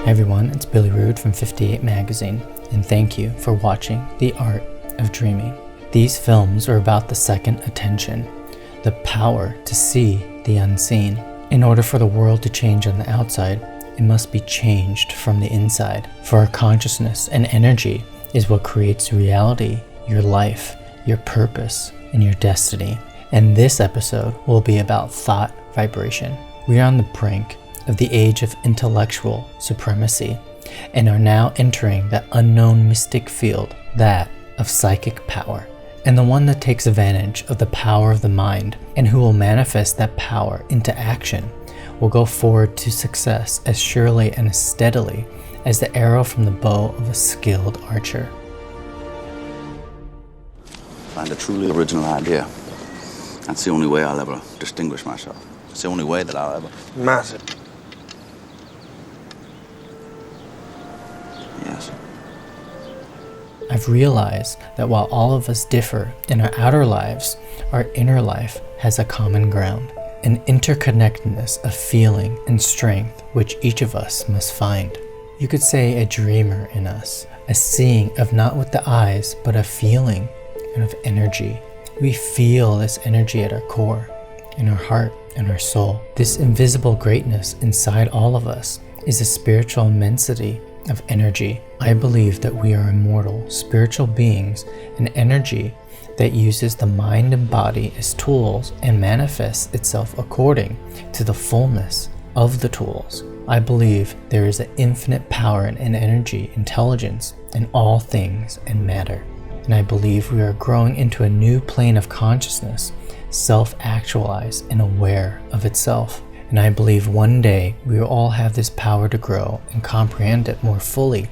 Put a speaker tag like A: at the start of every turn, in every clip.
A: Hey everyone, it's Billy Rude from 58 Magazine, and thank you for watching The Art of Dreaming. These films are about the second attention, the power to see the unseen. In order for the world to change on the outside, it must be changed from the inside. For our consciousness and energy is what creates reality, your life, your purpose, and your destiny. And this episode will be about thought vibration. We are on the brink of the age of intellectual supremacy and are now entering that unknown mystic field, that of psychic power, and the one that takes advantage of the power of the mind and who will manifest that power into action will go forward to success as surely and as steadily as the arrow from the bow of a skilled archer.
B: Find a truly original idea. That's the only way I'll ever distinguish myself. It's the only way that I'll ever...
C: Massive.
B: Yes.
A: I've realized that while all of us differ in our outer lives, our inner life has a common ground, an interconnectedness of feeling and strength which each of us must find. You could say a dreamer in us, a seeing of not with the eyes, but a feeling and of energy. We feel this energy at our core, in our heart, and our soul. This invisible greatness inside all of us is a spiritual immensity of energy. I believe that we are immortal, spiritual beings, an energy that uses the mind and body as tools and manifests itself according to the fullness of the tools. I believe there is an infinite power and energy, intelligence in all things and matter. And I believe we are growing into a new plane of consciousness, self-actualized and aware of itself. And I believe one day we will all have this power to grow and comprehend it more fully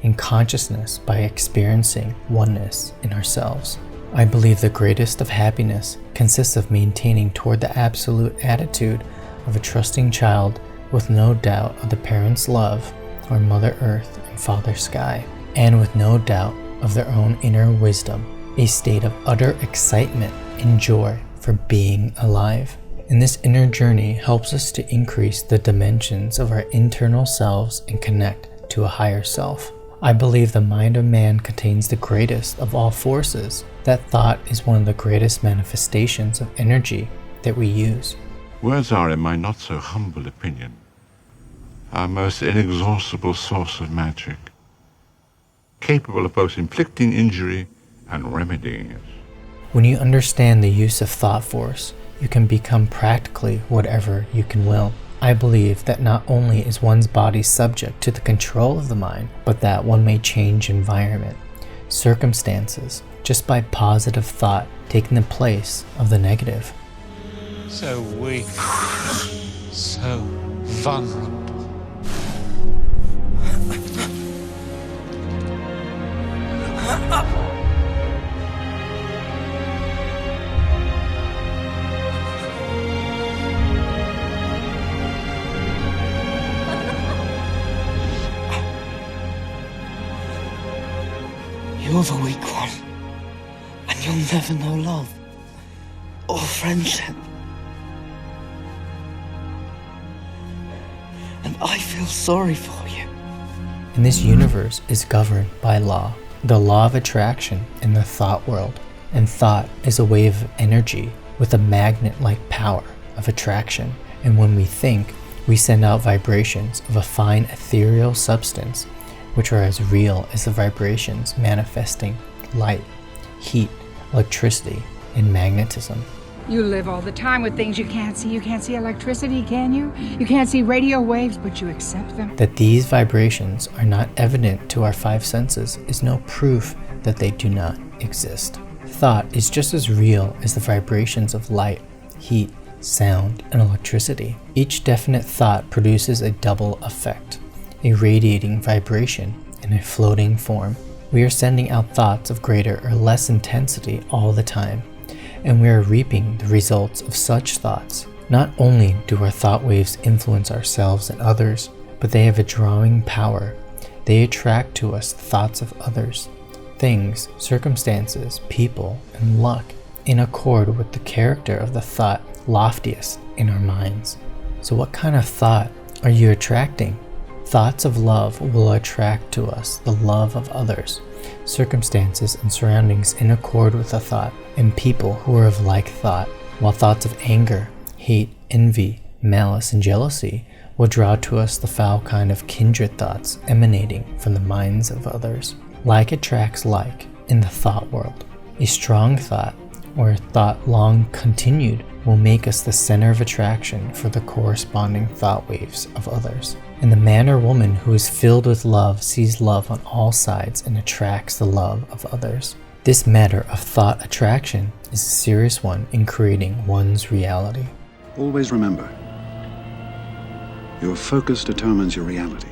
A: in consciousness by experiencing oneness in ourselves. I believe the greatest of happiness consists of maintaining toward the absolute attitude of a trusting child with no doubt of the parent's love, or Mother Earth and Father Sky, and with no doubt of their own inner wisdom, a state of utter excitement and joy for being alive. And this inner journey helps us to increase the dimensions of our internal selves and connect to a higher self. I believe the mind of man contains the greatest of all forces. That thought is one of the greatest manifestations of energy that we use.
D: Words are, in my not so humble opinion, our most inexhaustible source of magic, capable of both inflicting injury and remedying it.
A: When you understand the use of thought force, you can become practically whatever you can will. I believe that not only is one's body subject to the control of the mind, but that one may change environment, circumstances, just by positive thought taking the place of the negative.
E: So weak, so vulnerable.
C: You're the weak one, and you'll never know love or friendship. And I feel sorry for you.
A: And this universe is governed by law, the law of attraction in the thought world. And thought is a wave of energy with a magnet-like power of attraction. And when we think, we send out vibrations of a fine ethereal substance, which are as real as the vibrations manifesting light, heat, electricity, and magnetism.
F: You live all the time with things you can't see. You can't see electricity, can you? You can't see radio waves, but you accept them.
A: That these vibrations are not evident to our five senses is no proof that they do not exist. Thought is just as real as the vibrations of light, heat, sound, and electricity. Each definite thought produces a double effect, a radiating vibration in a floating form. We are sending out thoughts of greater or less intensity all the time, and we are reaping the results of such thoughts. Not only do our thought waves influence ourselves and others, but they have a drawing power. They attract to us thoughts of others, things, circumstances, people, and luck, in accord with the character of the thought loftiest in our minds. So what kind of thought are you attracting? Thoughts of love will attract to us the love of others, circumstances and surroundings in accord with the thought, and people who are of like thought, while thoughts of anger, hate, envy, malice, and jealousy will draw to us the foul kind of kindred thoughts emanating from the minds of others. Like attracts like in the thought world. A strong thought, or a thought long continued, will make us the center of attraction for the corresponding thought waves of others. And the man or woman who is filled with love sees love on all sides and attracts the love of others. This matter of thought attraction is a serious one in creating one's reality.
G: Always remember, your focus determines your reality.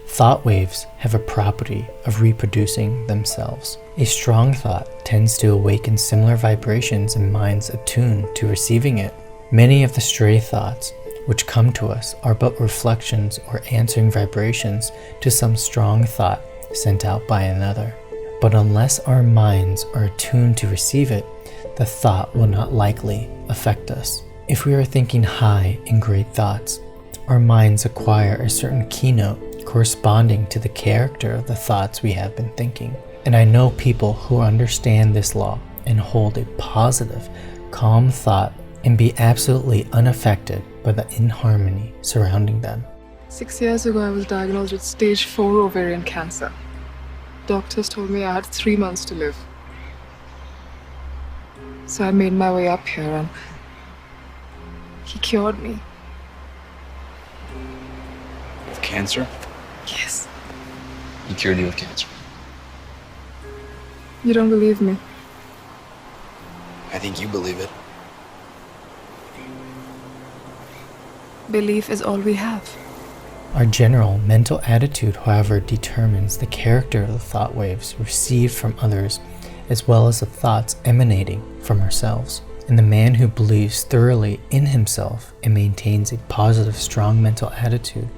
A: Thought waves have a property of reproducing themselves. A strong thought tends to awaken similar vibrations in minds attuned to receiving it. Many of the stray thoughts which come to us are but reflections or answering vibrations to some strong thought sent out by another. But unless our minds are attuned to receive it, the thought will not likely affect us. If we are thinking high and great thoughts, our minds acquire a certain keynote corresponding to the character of the thoughts we have been thinking. And I know people who understand this law and hold a positive, calm thought and be absolutely unaffected by the inharmony surrounding them.
H: 6 years ago, I was diagnosed with stage 4 ovarian cancer. Doctors told me I had 3 months to live. So I made my way up here and he cured me.
I: Of cancer?
H: Yes.
I: He cured you of cancer.
H: You don't believe me?
I: I think you believe it.
H: Belief is all we have.
A: Our general mental attitude, however, determines the character of the thought waves received from others, as well as the thoughts emanating from ourselves. And the man who believes thoroughly in himself and maintains a positive, strong mental attitude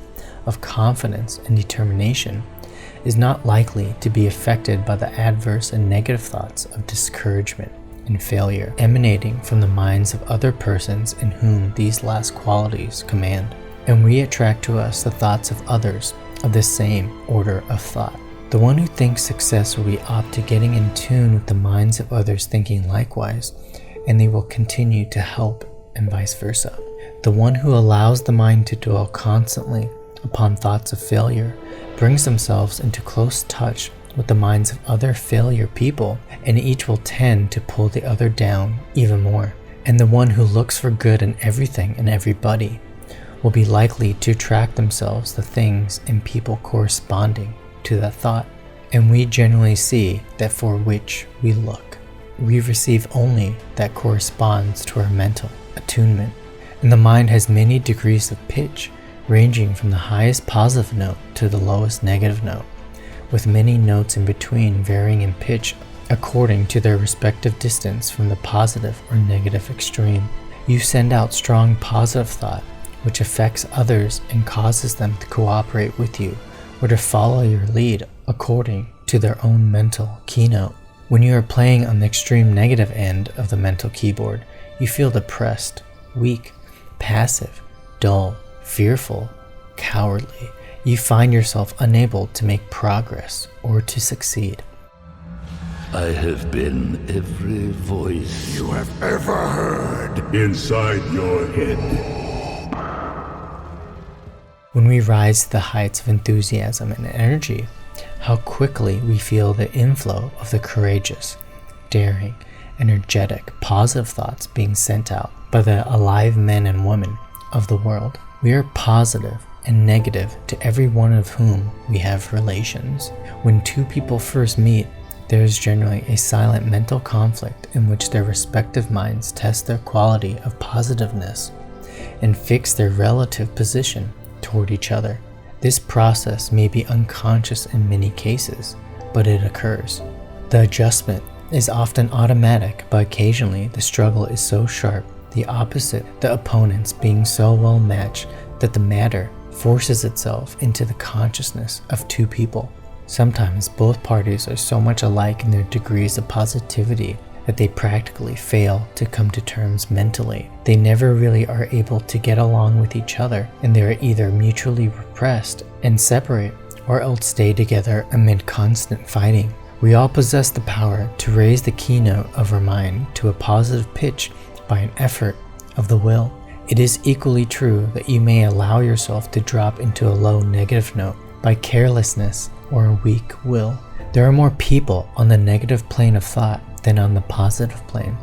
A: of confidence and determination is not likely to be affected by the adverse and negative thoughts of discouragement and failure emanating from the minds of other persons in whom these last qualities command. And we attract to us the thoughts of others of the same order of thought. The one who thinks success will be apt to getting in tune with the minds of others thinking likewise, and they will continue to help, and vice versa. The one who allows the mind to dwell constantly upon thoughts of failure brings themselves into close touch with the minds of other failure people, and each will tend to pull the other down even more. And the one who looks for good in everything and everybody will be likely to attract themselves the things and people corresponding to that thought. And we generally see that for which we look. We receive only that corresponds to our mental attunement. And the mind has many degrees of pitch, ranging from the highest positive note to the lowest negative note, with many notes in between varying in pitch according to their respective distance from the positive or negative extreme. You send out strong positive thought, which affects others and causes them to cooperate with you or to follow your lead according to their own mental keynote. When you are playing on the extreme negative end of the mental keyboard, you feel depressed, weak, passive, dull, fearful, cowardly. You find yourself unable to make progress or to succeed.
J: I have been every voice you have ever heard inside your head.
A: When we rise to the heights of enthusiasm and energy, how quickly we feel the inflow of the courageous, daring, energetic, positive thoughts being sent out by the alive men and women of the world. We are positive and negative to every one of whom we have relations. When two people first meet, there is generally a silent mental conflict in which their respective minds test their quality of positiveness and fix their relative position toward each other. This process may be unconscious in many cases, but it occurs. The adjustment is often automatic, but occasionally the struggle is so sharp, the opposite, the opponents being so well matched, that the matter forces itself into the consciousness of two people. Sometimes both parties are so much alike in their degrees of positivity that they practically fail to come to terms mentally. They never really are able to get along with each other, and they are either mutually repressed and separate, or else stay together amid constant fighting. We all possess the power to raise the keynote of our mind to a positive pitch by an effort of the will. It is equally true that you may allow yourself to drop into a low negative note by carelessness or a weak will. There are more people on the negative plane of thought than on the positive plane,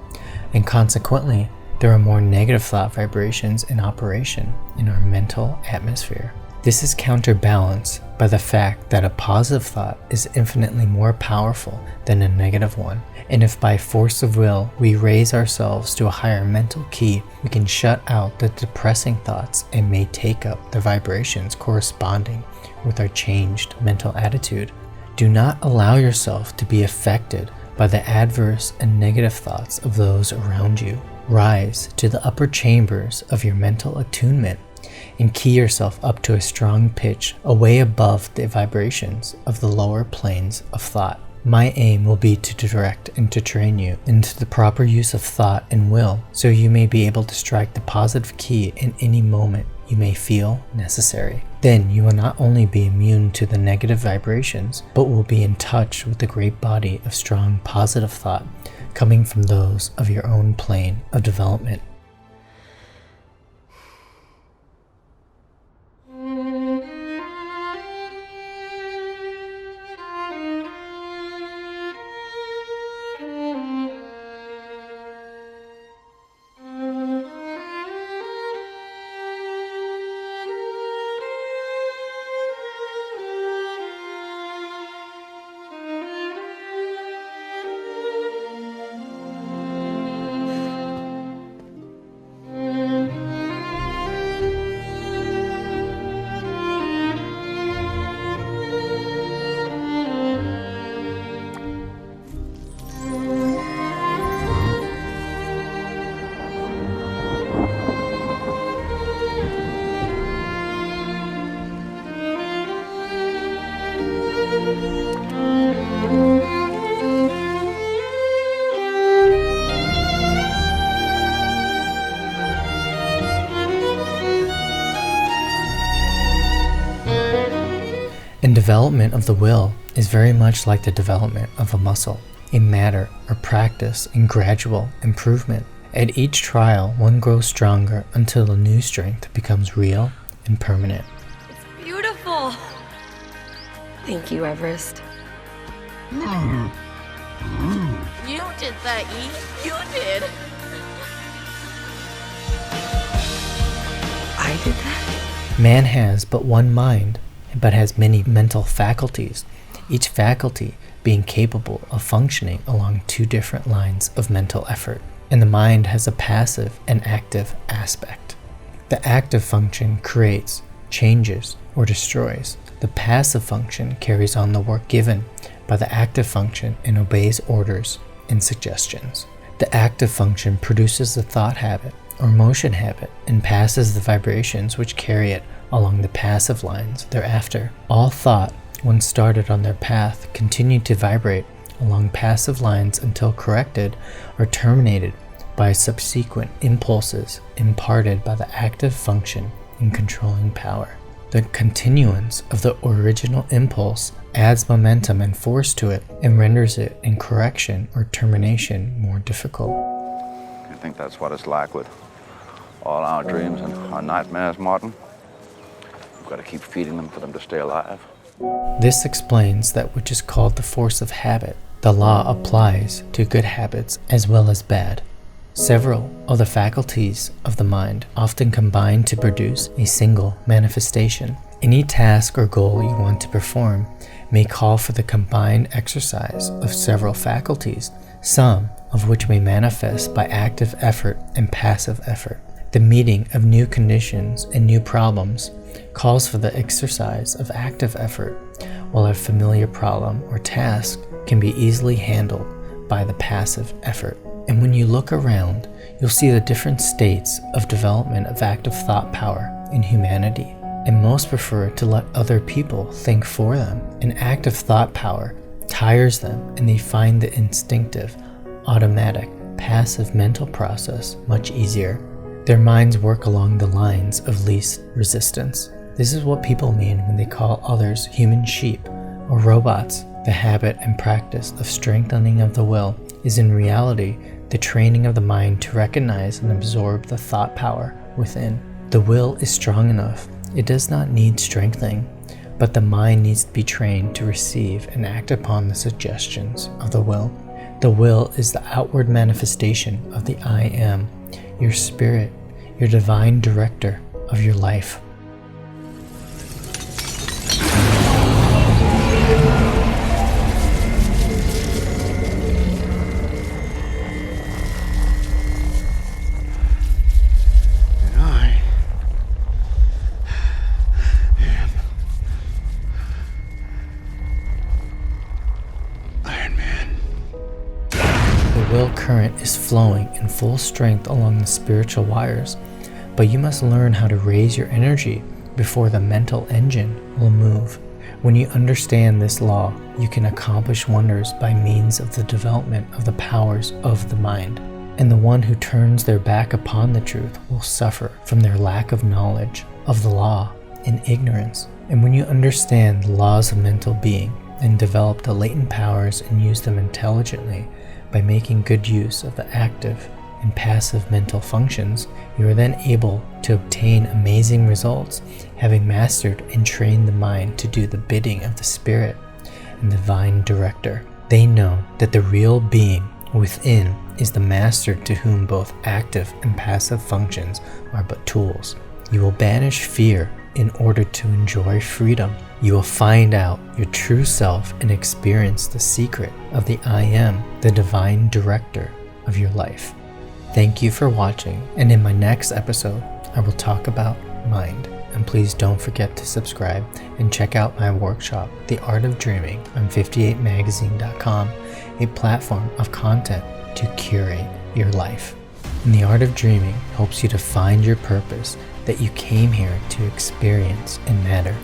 A: and consequently, there are more negative thought vibrations in operation in our mental atmosphere. This is counterbalanced by the fact that a positive thought is infinitely more powerful than a negative one, and if by force of will we raise ourselves to a higher mental key, we can shut out the depressing thoughts and may take up the vibrations corresponding with our changed mental attitude. Do not allow yourself to be affected by the adverse and negative thoughts of those around you. Rise to the upper chambers of your mental attunement and key yourself up to a strong pitch away above the vibrations of the lower planes of thought. My aim will be to direct and to train you into the proper use of thought and will, so you may be able to strike the positive key in any moment you may feel necessary. Then you will not only be immune to the negative vibrations, but will be in touch with the great body of strong positive thought coming from those of your own plane of development. And development of the will is very much like the development of a muscle, a matter of practice and gradual improvement. At each trial, one grows stronger until the new strength becomes real and permanent.
K: It's beautiful. Thank you, Everest. You did that, E. You did. I did that?
A: Man has but one mind, but has many mental faculties, each faculty being capable of functioning along two different lines of mental effort. And the mind has a passive and active aspect. The active function creates, changes, or destroys. The passive function carries on the work given by the active function and obeys orders and suggestions. The active function produces the thought habit or motion habit and passes the vibrations which carry it along the passive lines thereafter. All thought, once started on their path, continue to vibrate along passive lines until corrected or terminated by subsequent impulses imparted by the active function in controlling power. The continuance of the original impulse adds momentum and force to it and renders it in correction or termination more difficult.
B: I think that's what it's like with all our dreams and our nightmares, Martin. We've got to keep feeding them for them to stay alive.
A: This explains that which is called the force of habit. The law applies to good habits as well as bad. Several of the faculties of the mind often combine to produce a single manifestation. Any task or goal you want to perform may call for the combined exercise of several faculties, some of which may manifest by active effort and passive effort. The meeting of new conditions and new problems calls for the exercise of active effort, while a familiar problem or task can be easily handled by the passive effort. And when you look around, you'll see the different states of development of active thought power in humanity, and most prefer to let other people think for them. And active thought power tires them, and they find the instinctive, automatic, passive mental process much easier. Their minds work along the lines of least resistance. This is what people mean when they call others human sheep or robots. The habit and practice of strengthening of the will is in reality the training of the mind to recognize and absorb the thought power within. The will is strong enough. It does not need strengthening, but the mind needs to be trained to receive and act upon the suggestions of the will. The will is the outward manifestation of the I Am, your spirit, your divine director of your life. The will current is flowing in full strength along the spiritual wires, but you must learn how to raise your energy before the mental engine will move. When you understand this law, you can accomplish wonders by means of the development of the powers of the mind. And the one who turns their back upon the truth will suffer from their lack of knowledge of the law and ignorance. And when you understand the laws of mental being and develop the latent powers and use them intelligently by making good use of the active and passive mental functions, you are then able to obtain amazing results, having mastered and trained the mind to do the bidding of the Spirit and divine director. They know that the real being within is the master to whom both active and passive functions are but tools. You will banish fear in order to enjoy freedom. You will find out your true self and experience the secret of the I Am, the divine director of your life. Thank you for watching, and in my next episode, I will talk about mind. And please don't forget to subscribe and check out my workshop, The Art of Dreaming, on 58magazine.com, a platform of content to curate your life. And The Art of Dreaming helps you to find your purpose that you came here to experience and matter,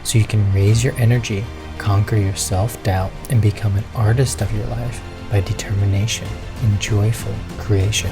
A: so you can raise your energy, conquer your self-doubt, and become an artist of your life by determination and joyful creation.